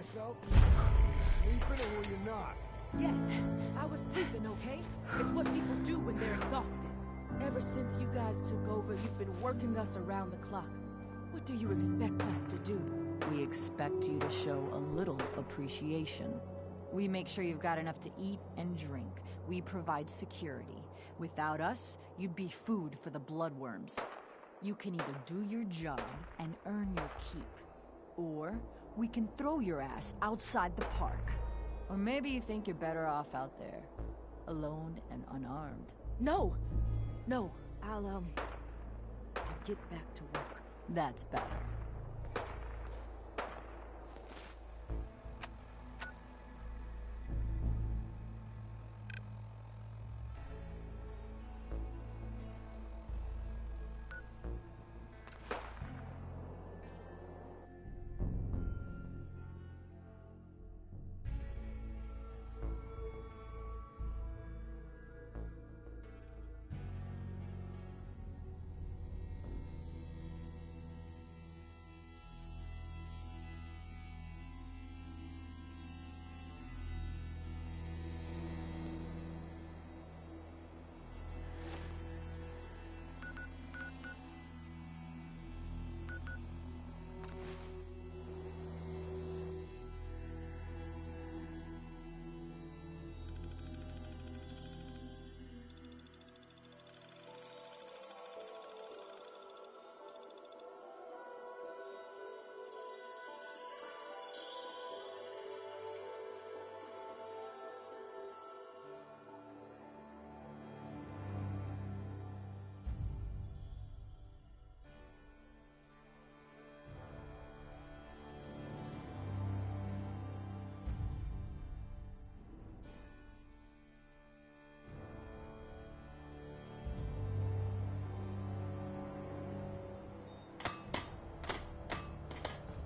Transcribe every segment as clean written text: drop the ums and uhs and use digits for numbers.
yourself? Sleeping or were you not? Yes, I was sleeping, okay? It's what people do when they're exhausted. Ever since you guys took over, you've been working us around the clock. What do you expect us to do? We expect you to show a little appreciation. We make sure you've got enough to eat and drink. We provide security. Without us, you'd be food for the bloodworms. You can either do your job and earn your keep, or we can throw your ass outside the park. Or maybe you think you're better off out there, alone and unarmed. No! No, I'll get back to work. That's better.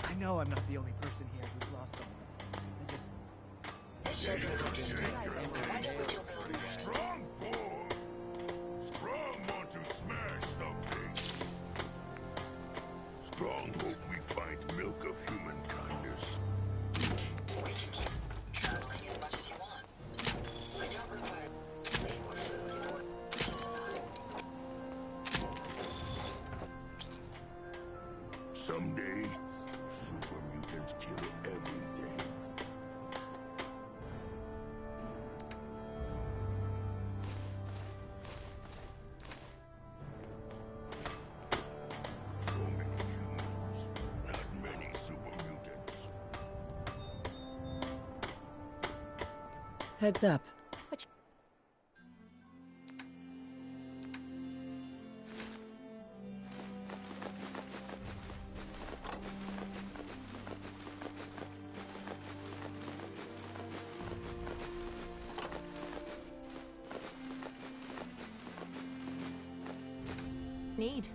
I know I'm not the only person here who's lost someone. Strong pull! Strong want to smash something! Strong hope we find milk of human kindness. Or you can keep traveling as much as you want. I don't require sleep or food or to survive. Someday, super mutants kill everything. So many humans, not many super mutants. Heads up. Need.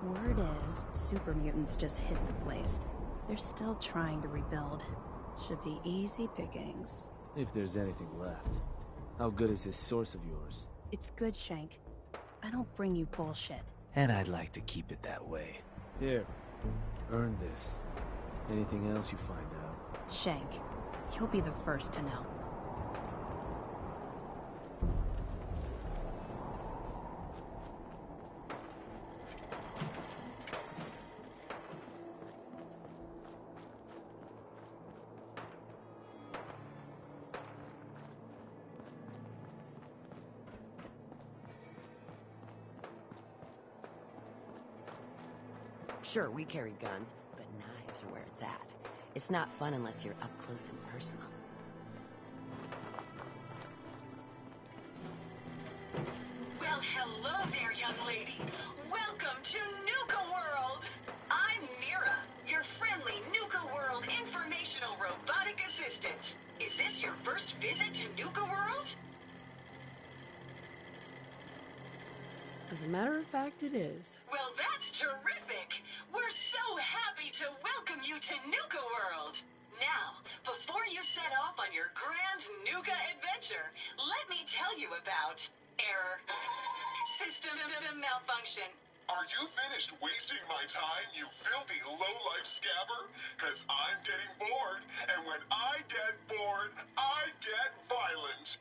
Word is, super mutants just hit the place. They're still trying to rebuild. Should be easy pickings. If there's anything left. How good is this source of yours? It's good, Shank. I don't bring you bullshit. And I'd like to keep it that way. Here, earn this. Anything else you find out? Shank, you'll be the first to know. Sure, we carry guns, but knives are where it's at. It's not fun unless you're up close and personal. Well, hello there, young lady. Welcome to Nuka World. I'm Mira, your friendly Nuka World informational robotic assistant. Is this your first visit to Nuka World? As a matter of fact, it is. Well, that's terrific. We're so happy to welcome you to Nuka World. Now, before you set off on your grand Nuka adventure, let me tell you about error, system malfunction. Are you finished wasting my time, you filthy low-life scabber? 'Cause I'm getting bored, and when I get bored, I get violent.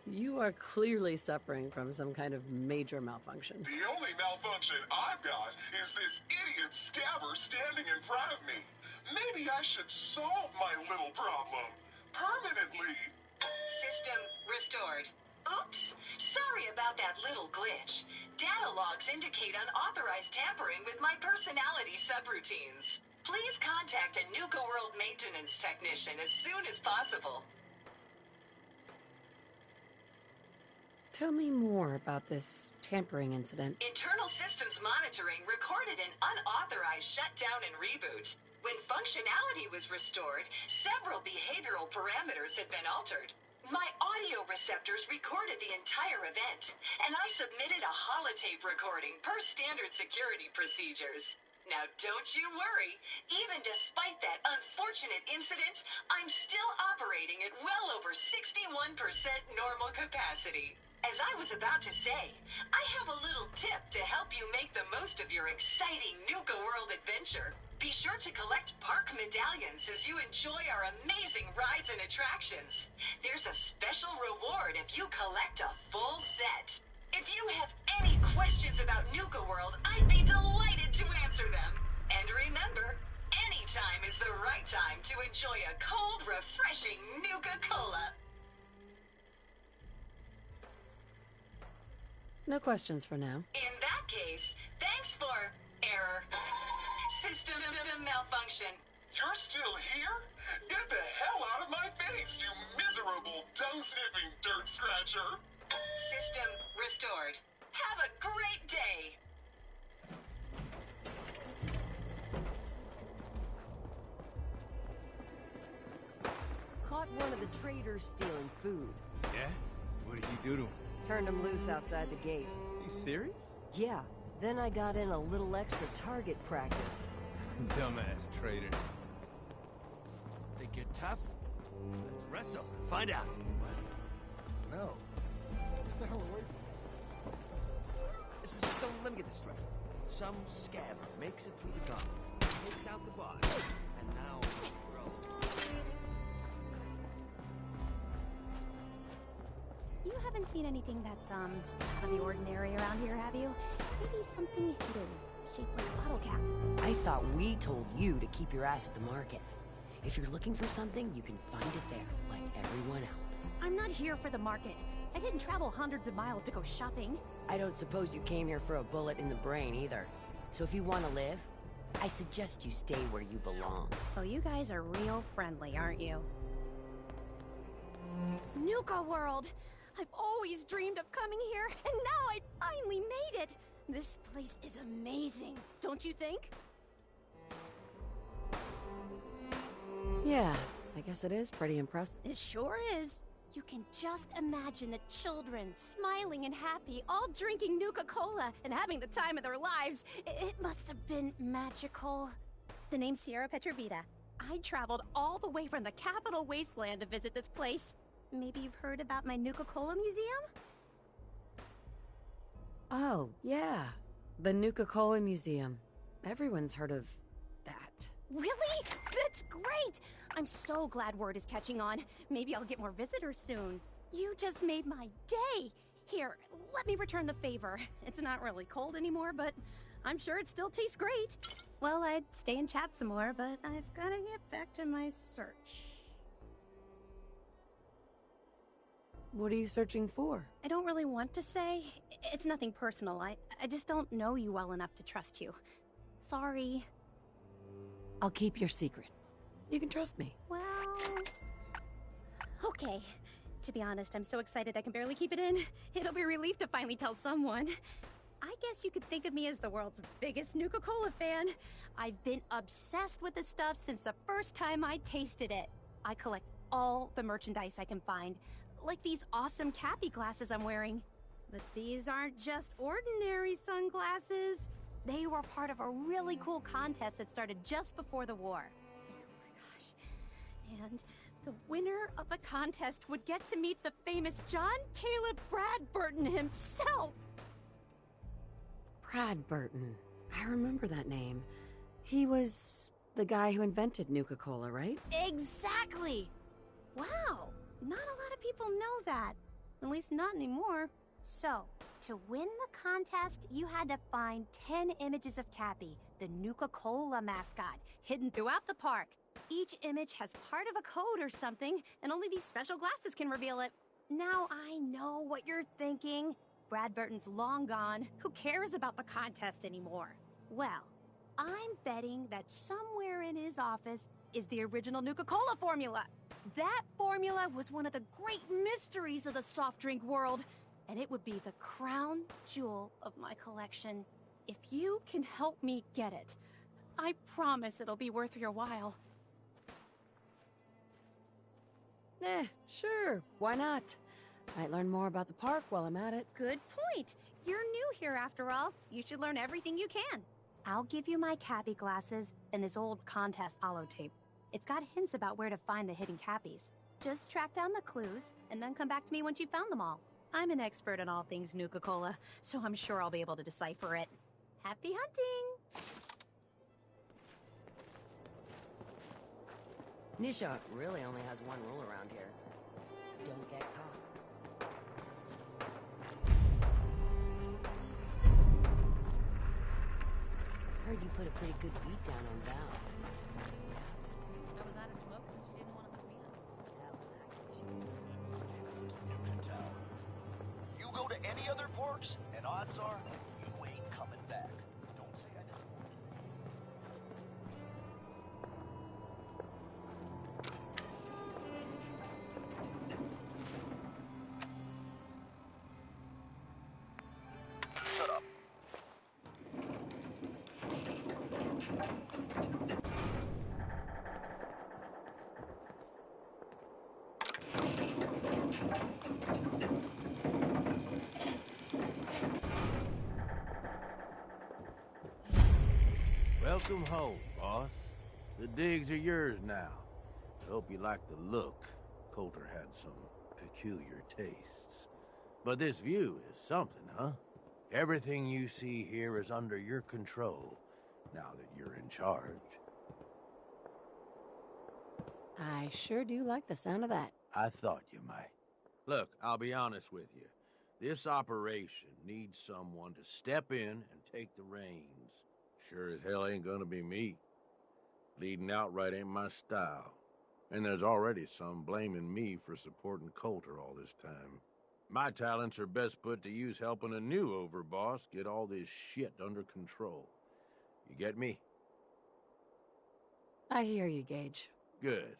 You are clearly suffering from some kind of major malfunction. The only malfunction I've got is this idiot scabber standing in front of me. Maybe I should solve my little problem permanently. System restored. Oops, sorry about that little glitch. Data logs indicate unauthorized tampering with my personality subroutines. Please contact a Nuka World maintenance technician as soon as possible. Tell me more about this tampering incident. Internal systems monitoring recorded an unauthorized shutdown and reboot. When functionality was restored, several behavioral parameters had been altered. My audio receptors recorded the entire event, and I submitted a holotape recording per standard security procedures. Now don't you worry, even despite that unfortunate incident, I'm still operating at well over 61% normal capacity. As I was about to say, I have a little tip to help you make the most of your exciting Nuka World adventure. Be sure to collect park medallions as you enjoy our amazing rides and attractions. There's a special reward if you collect a full set. If you have any questions about Nuka World, I'd be delighted to answer them. And remember, any time is the right time to enjoy a cold, refreshing Nuka-Cola. No questions for now. In that case, thanks for error. System malfunction. You're still here? Get the hell out of my face, you miserable, dung-sniffing dirt scratcher! System restored. Have a great day. Caught one of the traders stealing food. Yeah? What did you do to him? Turned him loose outside the gate. You serious? Yeah. Then I got in a little extra target practice. Dumbass traders. Think you're tough? Let's wrestle and find out. No. Get the hell away from me. So let me get this straight. Some scabber makes it through the gauntlet, takes out the body, and now we're also... You haven't seen anything that's, out of the ordinary around here, have you? Maybe something hidden, shaped like a bottle cap. I thought we told you to keep your ass at the market. If you're looking for something, you can find it there, like everyone else. I'm not here for the market. I didn't travel hundreds of miles to go shopping. I don't suppose you came here for a bullet in the brain, either. So if you want to live, I suggest you stay where you belong. Oh, you guys are real friendly, aren't you? Nuka World! I've always dreamed of coming here, and now I finally made it! This place is amazing, don't you think? Yeah, I guess it is pretty impressive. It sure is. You can just imagine the children, smiling and happy, all drinking Nuka-Cola and having the time of their lives. It must have been magical. The name's Sierra Petrovita. I traveled all the way from the capital wasteland to visit this place. Maybe you've heard about my Nuka-Cola museum? Oh, yeah. The Nuka-Cola Museum. Everyone's heard of that. Really? That's great! I'm so glad word is catching on. Maybe I'll get more visitors soon. You just made my day! Here, let me return the favor. It's not really cold anymore, but I'm sure it still tastes great. Well, I'd stay and chat some more, but I've gotta get back to my search. What are you searching for? I don't really want to say. It's nothing personal. I just don't know you well enough to trust you. Sorry. I'll keep your secret. You can trust me. Well... Okay. To be honest, I'm so excited I can barely keep it in. It'll be a relief to finally tell someone. I guess you could think of me as the world's biggest Nuka-Cola fan. I've been obsessed with the stuff since the first time I tasted it. I collect all the merchandise I can find, like these awesome Cappy glasses I'm wearing. But these aren't just ordinary sunglasses. They were part of a really cool contest that started just before the war. Oh my gosh. And the winner of the contest would get to meet the famous John Caleb Bradburton himself. Bradburton. I remember that name. He was the guy who invented Nuka-Cola, right? Exactly! Wow, not a lot of people know that. At least not anymore. So, to win the contest, you had to find 10 images of Cappy, the Nuka-Cola mascot, hidden throughout the park. Each image has part of a code or something, and only these special glasses can reveal it. Now I know what you're thinking. Bradburton's long gone. Who cares about the contest anymore? Well, I'm betting that somewhere in his office is the original Nuka-Cola formula. That formula was one of the great mysteries of the soft drink world, and it would be the crown jewel of my collection. If you can help me get it, I promise it'll be worth your while. Sure. Why not? Might learn more about the park while I'm at it. Good point. You're new here after all. You should learn everything you can. I'll give you my Cappy glasses and this old contest holotape. It's got hints about where to find the hidden Cappies. Just track down the clues and then come back to me once you've found them all. I'm an expert in all things Nuka-Cola, so I'm sure I'll be able to decipher it. Happy hunting! Nisha really only has one rule around here. Don't get caught. Heard you put a pretty good beat down on Val. I was out of smoke since she didn't want to hook me up. You can tell. You go to any other parks, and odds are you ain't coming back. Don't say I didn't warn you. Shut up. Welcome home, boss. The digs are yours now. I hope you like the look. Coulter had some peculiar tastes. But this view is something, huh? Everything you see here is under your control, now that you're in charge. I sure do like the sound of that. I thought you might. Look, I'll be honest with you. This operation needs someone to step in and take the reins. Sure as hell ain't gonna be me. Leading outright ain't my style. And there's already some blaming me for supporting Coulter all this time. My talents are best put to use helping a new overboss get all this shit under control. You get me? I hear you, Gage. Good.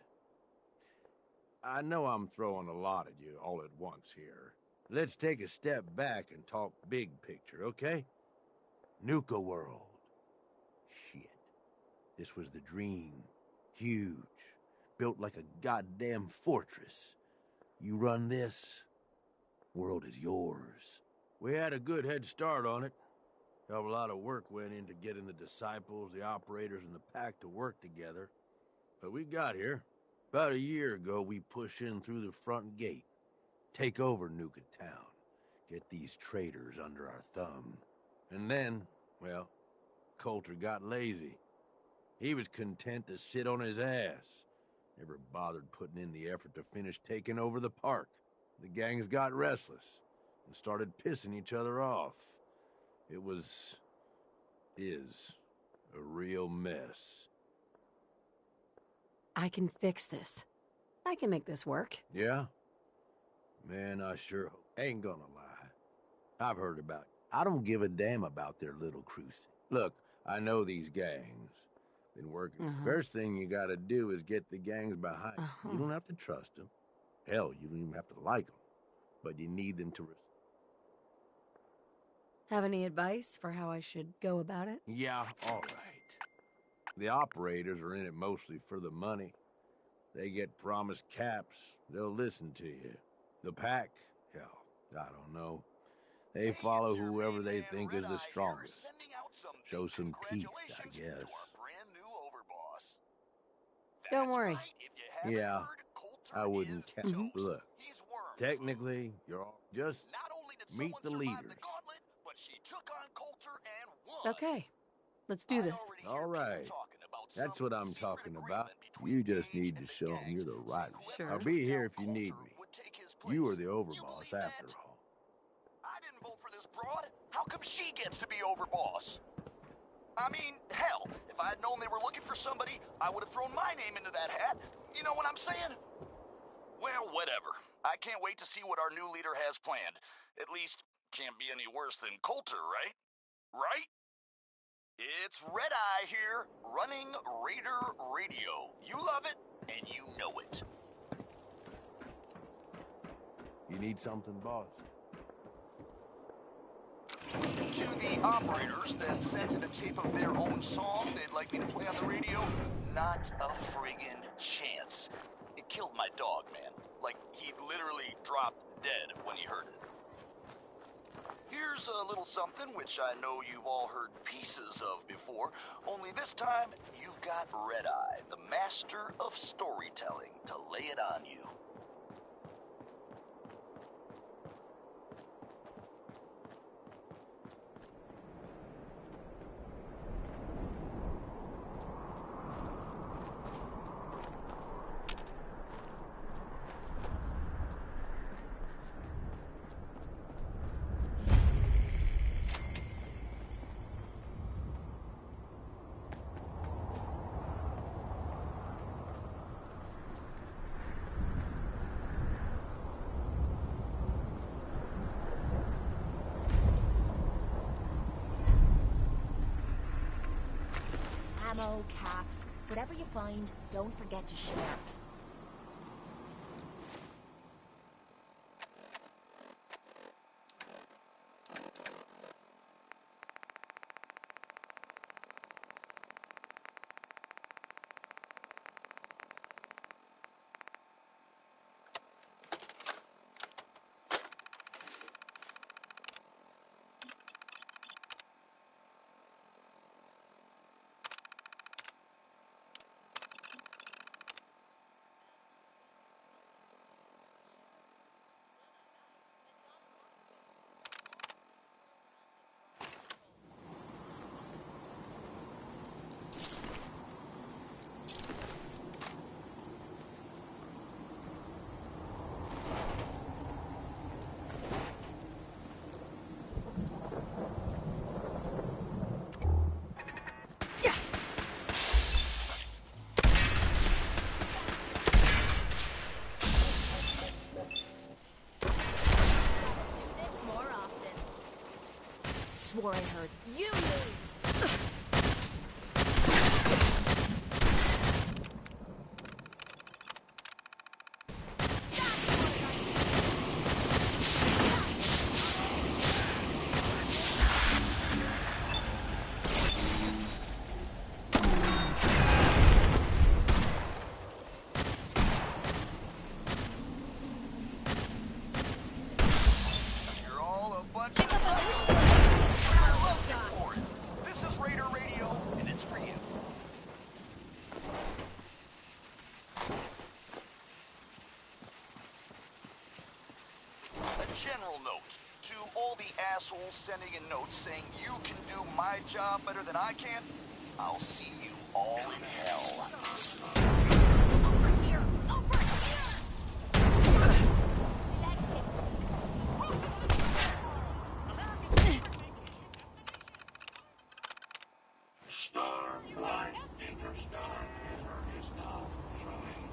I know I'm throwing a lot at you all at once here. Let's take a step back and talk big picture, okay? Nuka World. Shit. This was the dream. Huge. Built like a goddamn fortress. You run this, world is yours. We had a good head start on it. Hell of a lot of work went into getting the disciples, the operators, and the pack to work together. But we got here. About a year ago, we push in through the front gate. Take over Nuka Town. Get these traitors under our thumb. And then, well, Coulter got lazy. He was content to sit on his ass. Never bothered putting in the effort to finish taking over the park. The gangs got restless and started pissing each other off. It is a real mess. I can fix this. I can make this work. Yeah? Man, I sure hope. Ain't gonna lie. I've heard about it. I don't give a damn about their little crusade. Look, I know these gangs. Been working. First thing you gotta do is get the gangs behind you. You don't have to trust them. Hell, you don't even have to like them. But you need them to... Have any advice for how I should go about it? Yeah, all right. The operators are in it mostly for the money. They get promised caps. They'll listen to you. The pack, hell, I don't know. They follow whoever they think is the strongest. Show some peace, I guess. Don't worry. Yeah, I wouldn't Look, technically, you're all just meet the leaders. Okay, let's do this. All right. That's what I'm talking about. You just need to show them you're the right one. Sure. I'll be here if you need me. You are the overboss after all. I didn't vote for this broad. How come she gets to be overboss? I mean, hell, if I had known they were looking for somebody, I would have thrown my name into that hat. You know what I'm saying? Well, whatever. I can't wait to see what our new leader has planned. At least, can't be any worse than Coulter, right? Right? It's Red Eye here, running Raider Radio. You love it, and you know it. You need something, boss? To the operators that sent in a tape of their own song they'd like me to play on the radio, not a friggin' chance. It killed my dog, man. Like, he literally dropped dead when he heard it. Here's a little something which I know you've all heard pieces of before, only this time you've got Red Eye, the master of storytelling, to lay it on you. Ammo, caps, whatever you find, don't forget to share. Swore I heard you lose. general note to all the assholes sending in notes saying you can do my job better than I can. I'll see you all in hell. Over here! Over here! Starlight Interstellar is now showing.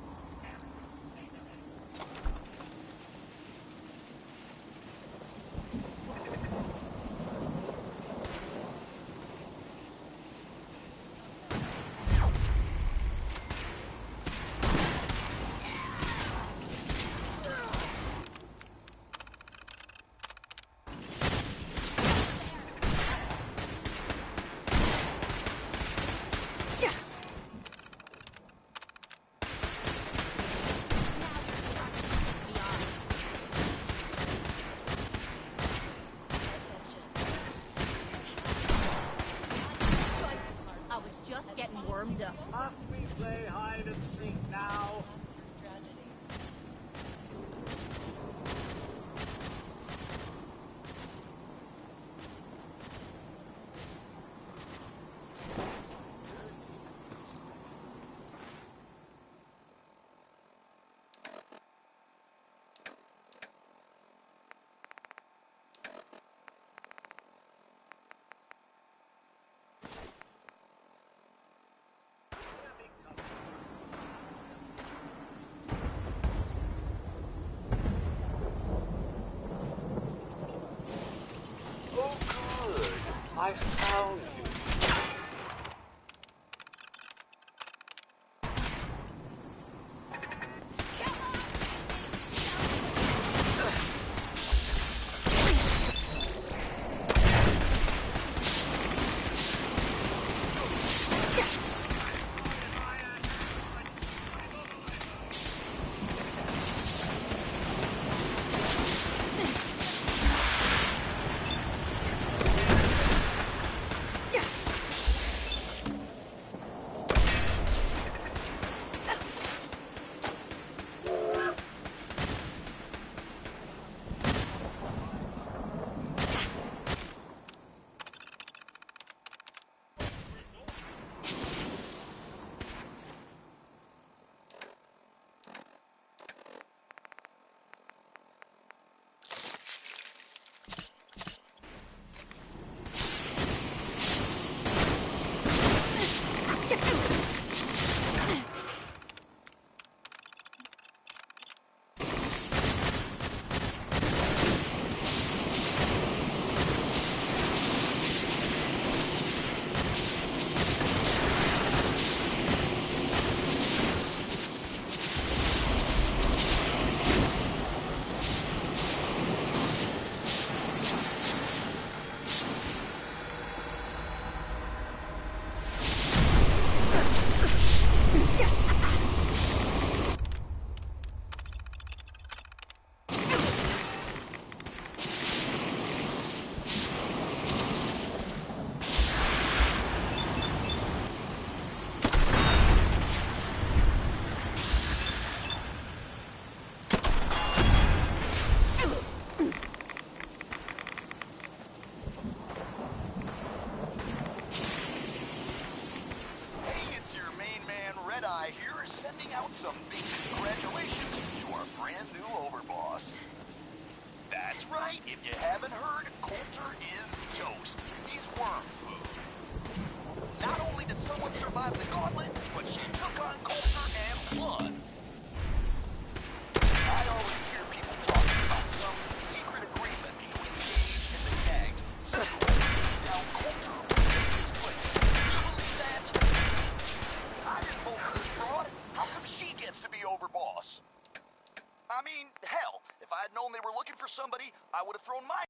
Just getting warmed up. Must we play hide and seek now? I found you. Some big congratulations to our brand new overboss. That's right, if you haven't heard, Coulter is toast. He's worm food. Not only did someone survive the gauntlet, but she took on Coulter and won. I already hear people talking about some secret agreement between Cage and the Gags. So, now Coulter will take his place. You believe that? I didn't vote for this broad. How come she gets to be overboss? I mean, hell, if I had known they were looking for somebody, I would have thrown my